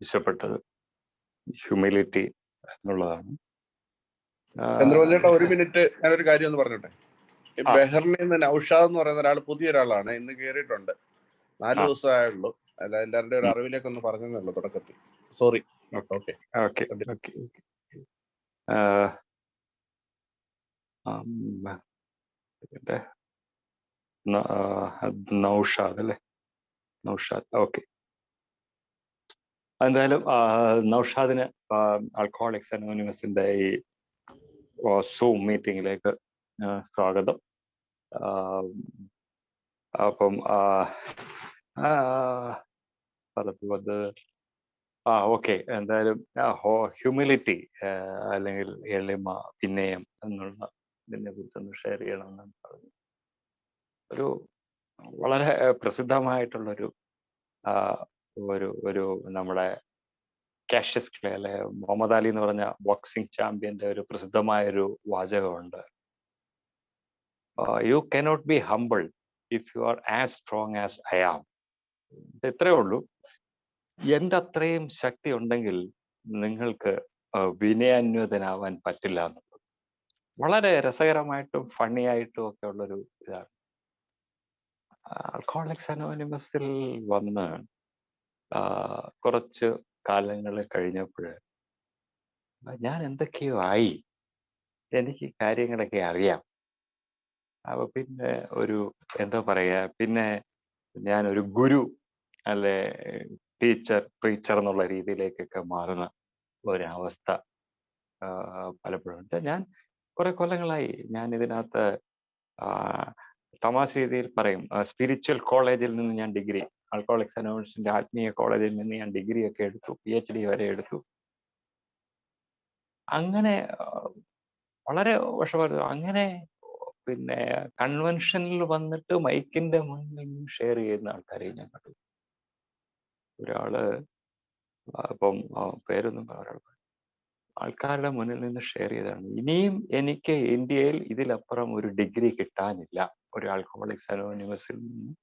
ഇഷ്ടപ്പെട്ടത് ഹ്യൂമിലിറ്റി എന്നുള്ളതാണ്. ചന്ദ്രബോധൻ ചേട്ടാ, ഒരു മിനിറ്റ് ഞാനൊരു കാര്യം ഒന്ന് പറഞ്ഞോട്ടെ. ആ. ബെഹറിനിൽ നിന്ന് നൗഷാദ് എന്ന് പറയുന്ന ഒരാൾ, പുതിയൊരാളാണ്, ഇന്ന് കയറിയിട്ടുണ്ട്. 4 ദിവസമായുള്ളൂ. അല്ല, എല്ലാവരുടെയും ഒരു അറിവിലേക്ക് ഒന്ന് പറഞ്ഞതേ തുടക്കത്തിൽ. സോറി. ഓക്കെ. നൗഷാദ് അല്ലേ? നൗഷാദ്, ഓക്കെ. എന്തായാലും നൗഷാദിന് ആൽക്കഹോളിക്സ് അനോണിമസിന്റെ ഈ സൂം മീറ്റിംഗിലേക്ക് സ്വാഗതം. അപ്പം ഓക്കെ. എന്തായാലും ഹ്യൂമിലിറ്റി അല്ലെങ്കിൽ എളിമ, വിനയം എന്നുള്ള ഇതിനെ കുറിച്ചൊന്ന് ഷെയർ ചെയ്യണമെന്നാണ് പറഞ്ഞു. ഒരു വളരെ പ്രസിദ്ധമായിട്ടുള്ളൊരു ഒരു നമ്മുടെ കാഷ്യസ് ക്ലേ അല്ലെ, മുഹമ്മദ് അലി എന്ന് പറഞ്ഞ ബോക്സിംഗ് ചാമ്പ്യന്റെ ഒരു പ്രസിദ്ധമായൊരു വാചകമുണ്ട്. You cannot be humble if you are as strong as I am. ഇത്രയേ ഉള്ളൂ. എൻ്റെ അത്രയും ശക്തി ഉണ്ടെങ്കിൽ നിങ്ങൾക്ക് വിനയാന്വിതനാവാൻ പറ്റില്ല എന്നുള്ളത് വളരെ രസകരമായിട്ടും ഫണ്ണി ആയിട്ടും ഒക്കെ ഉള്ളൊരു ഇതാണ്. ആൽക്കഹോളിക്സ് അനോണിമസിൽ വന്ന് കുറച്ച് കാലങ്ങൾ കഴിഞ്ഞപ്പോൾ ഞാൻ എന്തൊക്കെയോ ആയി, എനിക്ക് കാര്യങ്ങളൊക്കെ അറിയാം. അപ്പൊ പിന്നെ ഒരു എന്താ പറയാ, പിന്നെ ഞാനൊരു ഗുരു അല്ലെ ടീച്ചർ, പ്രീച്ചർ എന്നുള്ള രീതിയിലേക്കൊക്കെ മാറുന്ന ഒരവസ്ഥ പലപ്പോഴും. ഞാൻ കുറെ കൊല്ലങ്ങളായി ഞാൻ ഇതിനകത്ത് തമാശ രീതിയിൽ പറയും, സ്പിരിച്വൽ കോളേജിൽ നിന്ന് ഞാൻ ഡിഗ്രി, ആൽക്കഹോളിക്സ് അനോണിമസിന്റെ ആത്മീയ കോളേജിൽ നിന്ന് ഞാൻ ഡിഗ്രി ഒക്കെ എടുത്തു, PhD വരെ എടുത്തു. അങ്ങനെ വളരെ വർഷമായിരുന്നു. അങ്ങനെ പിന്നെ കൺവെൻഷനിൽ വന്നിട്ട് മൈക്കിന്റെ മുന്നിൽ ഷെയർ ചെയ്യുന്ന ആൾക്കാരെ ഞാൻ കണ്ടു. ഒരാള് ഇപ്പം പേരൊന്നും ഒരാൾ ആൾക്കാരുടെ മുന്നിൽ നിന്ന് ഷെയർ ചെയ്തതാണ്, ഇനിയും എനിക്ക് ഇന്ത്യയിൽ ഇതിലപ്പുറം ഒരു ഡിഗ്രി കിട്ടാനില്ല ഒരു ആൽക്കഹോളിക്സ് അനോണിമസിൽ നിന്ന്